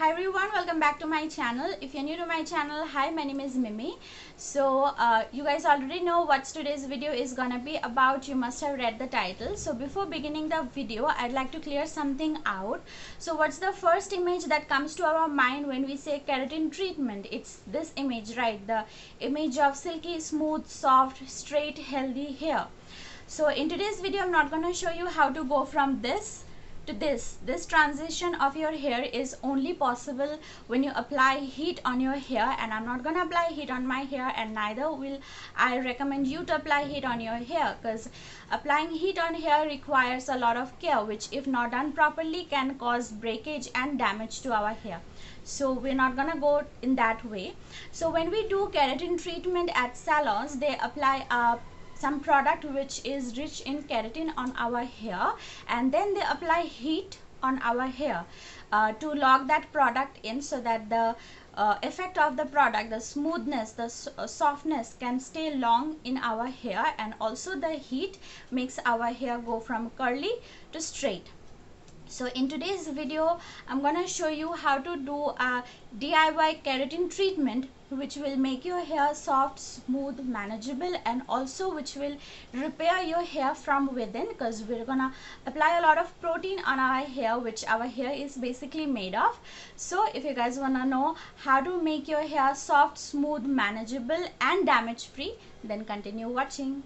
Hi everyone, welcome back to my channel. If you're new to my channel, hi, my name is Mimi. So you guys already know what today's video is gonna be about. You must have read the title. So before beginning the video, I'd like to clear something out. So what's the first image that comes to our mind when we say keratin treatment? It's this image, right? The image of silky, smooth, soft, straight, healthy hair. So in today's video, I'm not gonna show you how to go from this to this transition of your hair is only possible when you apply heat on your hair, and I'm not gonna apply heat on my hair, and neither will I recommend you to apply heat on your hair, because applying heat on hair requires a lot of care, which if not done properly can cause breakage and damage to our hair. So we're not gonna go in that way. So when we do keratin treatment at salons, they apply some product which is rich in keratin on our hair, and then they apply heat on our hair to lock that product in, so that the effect of the product, the smoothness, the softness can stay long in our hair, and also the heat makes our hair go from curly to straight. So in today's video, I'm gonna show you how to do a DIY keratin treatment, which will make your hair soft, smooth, manageable, and also which will repair your hair from within, because we're gonna apply a lot of protein on our hair, which our hair is basically made of. So if you guys wanna know how to make your hair soft, smooth, manageable, and damage free, then continue watching.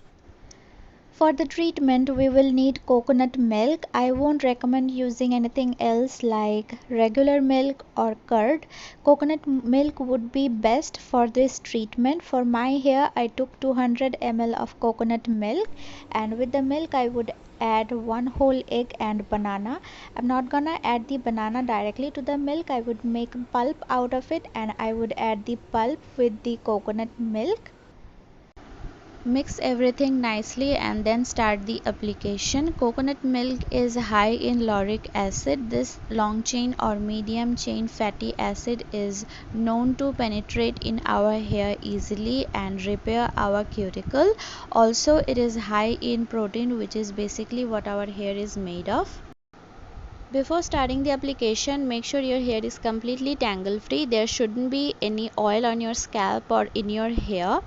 For the treatment, we will need coconut milk. I won't recommend using anything else like regular milk or curd. Coconut milk would be best for this treatment. For my hair, I took 200 ml of coconut milk, and with the milk I would add one whole egg and banana. I'm not gonna add the banana directly to the milk. I would make pulp out of it, and I would add the pulp with the coconut milk. Mix everything nicely and then start the application. Coconut milk is high in lauric acid. This long chain or medium chain fatty acid is known to penetrate in our hair easily and repair our cuticle. Also, it is high in protein, which is basically what our hair is made of. Before starting the application, make sure your hair is completely tangle free. There shouldn't be any oil on your scalp or in your hair.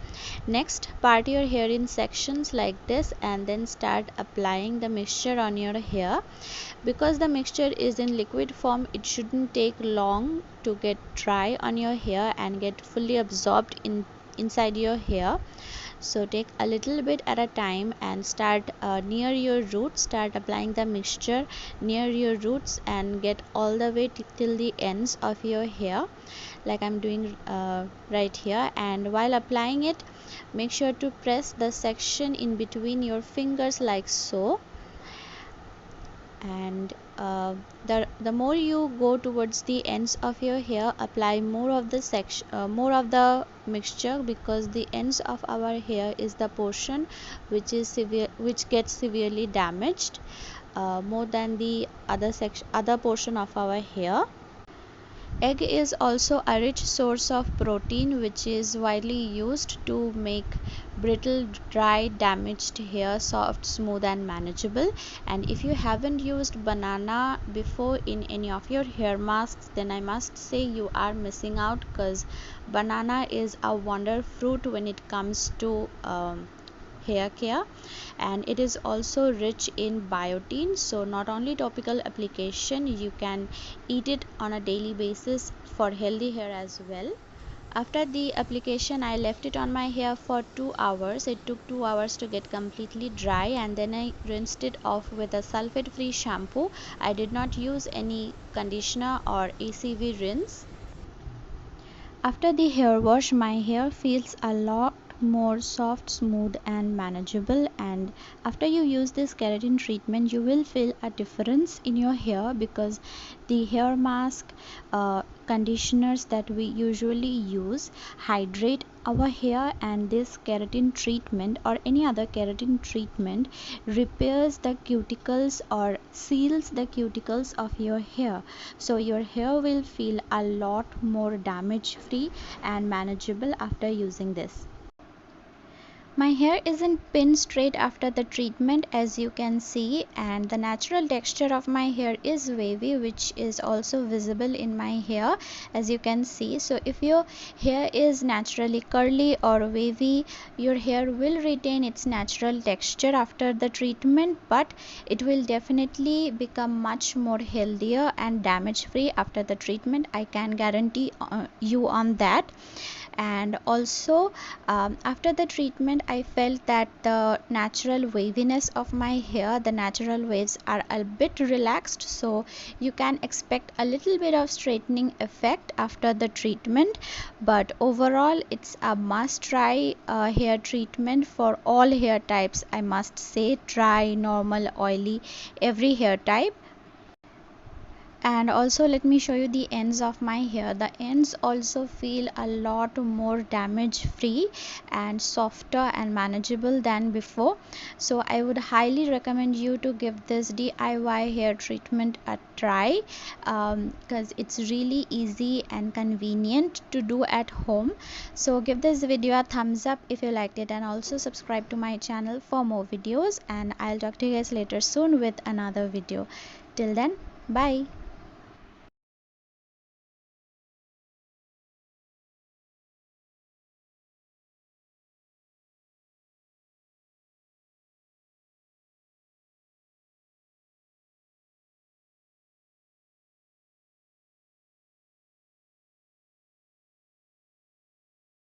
Next, part your hair in sections like this and then start applying the mixture on your hair. Because the mixture is in liquid form, it shouldn't take long to get dry on your hair and get fully absorbed inside your hair. So take a little bit at a time and start near your roots. Start applying the mixture near your roots and get all the way till the ends of your hair, like I'm doing right here. And while applying it, make sure to press the section in between your fingers like so. And the more you go towards the ends of your hair, apply more of the mixture, because the ends of our hair is the portion which gets severely damaged more than the other portion of our hair. Egg is also a rich source of protein, which is widely used to make brittle, dry, damaged hair soft, smooth, and manageable. And if you haven't used banana before in any of your hair masks, then I must say you are missing out, because banana is a wonder fruit when it comes to hair care, and it is also rich in biotin. So not only topical application, you can eat it on a daily basis for healthy hair as well. After the application, I left it on my hair for 2 hours. It took 2 hours to get completely dry, and then I rinsed it off with a sulfate free shampoo. I did not use any conditioner or ACV rinse. After the hair wash, my hair feels a lot more soft, smooth, and manageable. And after you use this keratin treatment, you will feel a difference in your hair, because the hair mask conditioners that we usually use hydrate our hair, and this keratin treatment or any other keratin treatment repairs the cuticles or seals the cuticles of your hair. So your hair will feel a lot more damage free and manageable after using this. My hair isn't pinned straight after the treatment, as you can see, and the natural texture of my hair is wavy, which is also visible in my hair, as you can see. So if your hair is naturally curly or wavy, your hair will retain its natural texture after the treatment, but it will definitely become much more healthier and damage free after the treatment. I can guarantee you on that. And also, after the treatment, I felt that the natural waviness of my hair, the natural waves are a bit relaxed, so you can expect a little bit of straightening effect after the treatment. But overall, it's a must try hair treatment for all hair types. I must say, dry, normal, oily, every hair type. And also, let me show you the ends of my hair. The ends also feel a lot more damage free and softer and manageable than before. So I would highly recommend you to give this DIY hair treatment a try, because it's really easy and convenient to do at home. So give this video a thumbs up if you liked it, and also subscribe to my channel for more videos, and I'll talk to you guys later soon with another video. Till then, bye.